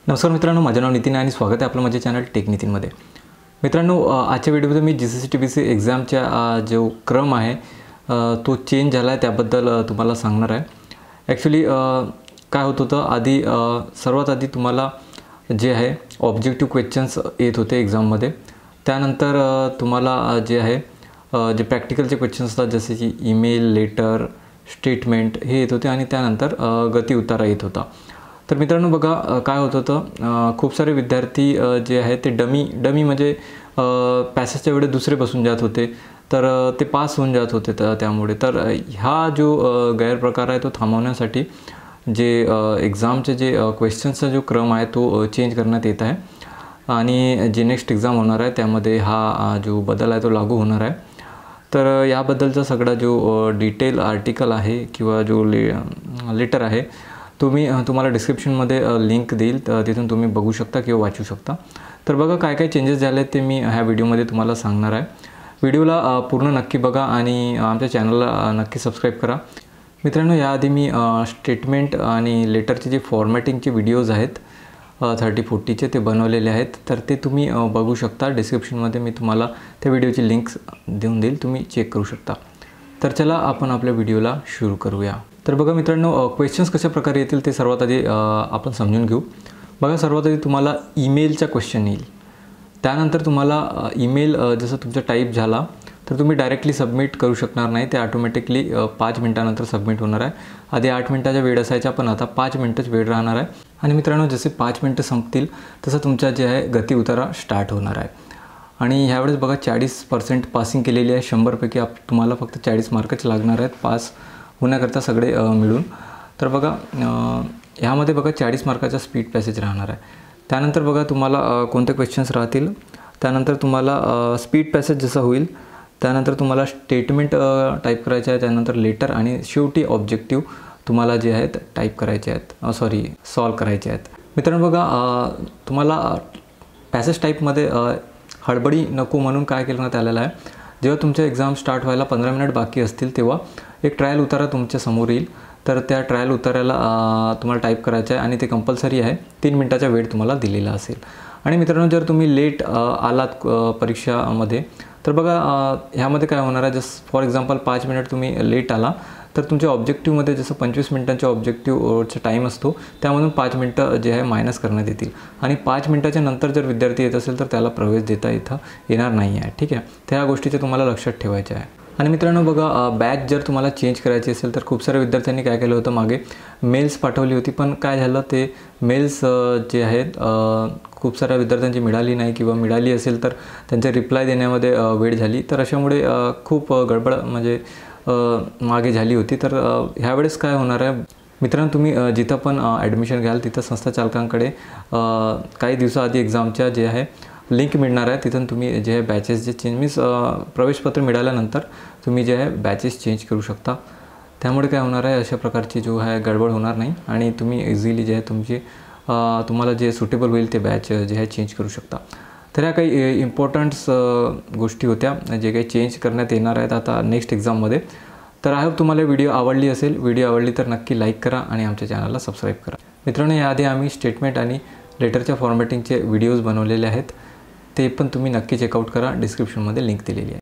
नमस्कार मित्रांनो, माझे नाव नितीन आणि स्वागत आहे आपलं माझ्या चॅनल टेक नितीनमध्ये। मित्रांनो, आजच्या व्हिडिओमध्ये मी जीसीसी टीबीसी एक्झामच्या जो क्रम आहे तो चेंज झाला आहे त्याबद्दल तुम्हाला सांगणार आहे। ॲक्च्युली काय होत होतं, आधी सर्वात आधी तुम्हाला जे आहे ऑब्जेक्टिव्ह क्वेश्चन्स येत होते एक्झाममध्ये। त्यानंतर तुम्हाला जे आहे जे प्रॅक्टिकलचे क्वेश्चन्स असतात जसे की ईमेल, लेटर, स्टेटमेंट हे येत होते आणि त्यानंतर गती उतारा येत होता। तर मित्रांनो बघा, काय होत होतं, खूप सारे विद्यार्थी जे आहे ते डमी म्हणजे पॅसेजच्या वेळेस दुसरे बसून जात होते, तर ते पास होऊन जात होते। त्यामुळे तर हा जो गैरप्रकार आहे तो थांबवण्यासाठी जे एक्झामचे जे क्वेश्चन्सचा जो क्रम आहे तो चेंज करण्यात येत आहे आणि जे नेक्स्ट एक्झाम होणार आहे त्यामध्ये हा जो बदल आहे तो लागू होणार आहे। तर याबद्दलचा सगळा जो डिटेल आर्टिकल आहे किंवा जो लेटर आहे तुम्हाला डिस्क्रिप्शनमध्ये लिंक देईल, तिथून तुम्ही बघू शकता किंवा वाचू शकता। तर बघा काय काय चेंजेस झाले ते मी ह्या व्हिडिओमध्ये तुम्हाला सांगणार आहे। व्हिडिओला पूर्ण नक्की बघा आणि आमच्या चॅनलला नक्की सबस्क्राईब करा। मित्रांनो, याआधी मी स्टेटमेंट आणि लेटरचे जे फॉर्मॅटिंगचे व्हिडिओज आहेत 30-40चे ते बनवलेले आहेत, तर ते तुम्ही बघू शकता। डिस्क्रिप्शनमध्ये मी तुम्हाला त्या व्हिडिओची लिंक्स देऊन देईल, तुम्ही चेक करू शकता। तर चला आपण आपल्या व्हिडिओला सुरू करूया। तर बघा मित्रांनो, क्वेश्चन्स कशा प्रकारे येतील ते सर्वात आधी आपण समजून घेऊ। बघा, सर्वात आधी तुम्हाला ईमेलचा क्वेश्चन येईल। त्यानंतर तुम्हाला ईमेल जसं तुमचा टाईप झाला तर तुम्ही डायरेक्टली सबमिट करू शकणार नाही, ते ऑटोमॅटिकली 5 मिनिटानंतर सबमिट होणार आहे। आधी 8 मिनिटाचा वेळ असायचा, पण आता 5 मिनिटच वेळ राहणार आहे। आणि मित्रांनो, जसे 5 मिनिटं संपतील तसं तुमचा जे आहे गती उतारा स्टार्ट होणार आहे। आणि ह्यावेळेस बघा 40% पासिंग केलेली आहे। 100पैकी तुम्हाला फक्त 40 मार्कच लागणार आहेत पास होण्याकरता सगळे मिळून। तर बघा ह्यामध्ये बघा 40 मार्काचा स्पीड पॅसेज राहणार आहे। त्यानंतर बघा तुम्हाला कोणते क्वेश्चन्स राहतील, त्यानंतर तुम्हाला स्पीड पॅसेज जसं होईल त्यानंतर तुम्हाला स्टेटमेंट टाईप करायचे आहे, त्यानंतर लेटर आणि शेवटी ऑब्जेक्टिव्ह तुम्हाला जे आहेत टाईप करायचे आहेत, सॉल्व करायचे आहेत। मित्रांनो बघा, तुम्हाला पॅसेज टाईपमध्ये हडबडी नको म्हणून काय करण्यात आलेलं आहे, जेव्हा तुमचे एक्झाम स्टार्ट व्हायला 15 मिनिट बाकी असतील तेव्हा एक ट्रायल उतारा तुमच्या समोर येईल। तर त्या ट्रायल उतार्याला तुम्हाला टाईप करायचं आहे आणि ते कंपल्सरी आहे। 3 मिनिटाचा वेळ तुम्हाला दिलेला असेल। आणि मित्रांनो, जर तुम्ही लेट आलात परीक्षामध्ये तर बघा ह्यामध्ये काय होणार आहे, जस्ट फॉर एक्झाम्पल 5 मिनिट तुम्ही लेट आला तर तुमच्या ऑब्जेक्टिव्हमध्ये जसं 25 मिनिटांच्या ऑब्जेक्टिव्हचा टाईम असतो त्यामधून 5 मिनिटं जे आहे मायनस करण्यात येतील। आणि 5 मिनिटाच्या नंतर जर विद्यार्थी येत असेल तर त्याला प्रवेश देता येणार नाही आहे, ठीक आहे। त्या गोष्टीचे तुम्हाला लक्षात ठेवायचे आहे। आणि मित्रांनो बघा, बॅच जर तुम्हाला चेंज करायची असेल तर खूप साऱ्या विद्यार्थ्यांनी काय केलं होतं, मागे मेल्स पाठवली होती, पण काय झालं ते मेल्स जे आहेत खूप साऱ्या विद्यार्थ्यांची मिळाली नाही किंवा मिळाली असेल तर त्यांचे रिप्लाय देण्यामध्ये वेळ झाली, तर अशामुळे खूप गडबड म्हणजे मागे झाली होती। तर ह्यावेळेस काय होणार आहे मित्रांनो, तुम्ही जिथं पण ॲडमिशन घ्याल तिथं संस्था चालकांकडे काही दिवसाआधी एक्झामच्या जे आहे लिंक मिळणार आहे, तिथून तुम्ही जे आहे बॅचेस जे चेंज मीन्स प्रवेशपत्र मिळाल्यानंतर तुम्ही जे आहे बॅचेस चेंज करू शकता। त्यामुळे काय होणार आहे, अशा प्रकारची जो आहे गडबड होणार नाही आणि तुम्ही इझिली जे आहे तुम्हाला जे सुटेबल होईल ते बॅच जे आहे चेंज करू शकता। तर ह्या काही इम्पॉर्टंट्स गोष्टी होत्या जे काही चेंज करण्यात येणार आहेत आता नेक्स्ट एक्झाममध्ये। तर आय होप तुम्हाला व्हिडिओ आवडली असेल। व्हिडिओ आवडली तर नक्की लाईक करा आणि आमच्या चॅनलला सबस्क्राईब करा। मित्रांनो, याआधी आम्ही स्टेटमेंट आणि लेटरच्या फॉर्मॅटिंगचे व्हिडिओज बनवलेले आहेत, ते पण तुम्ही नक्की चेकआउट करा। डिस्क्रिप्शनमध्ये लिंक दिलेली आहे।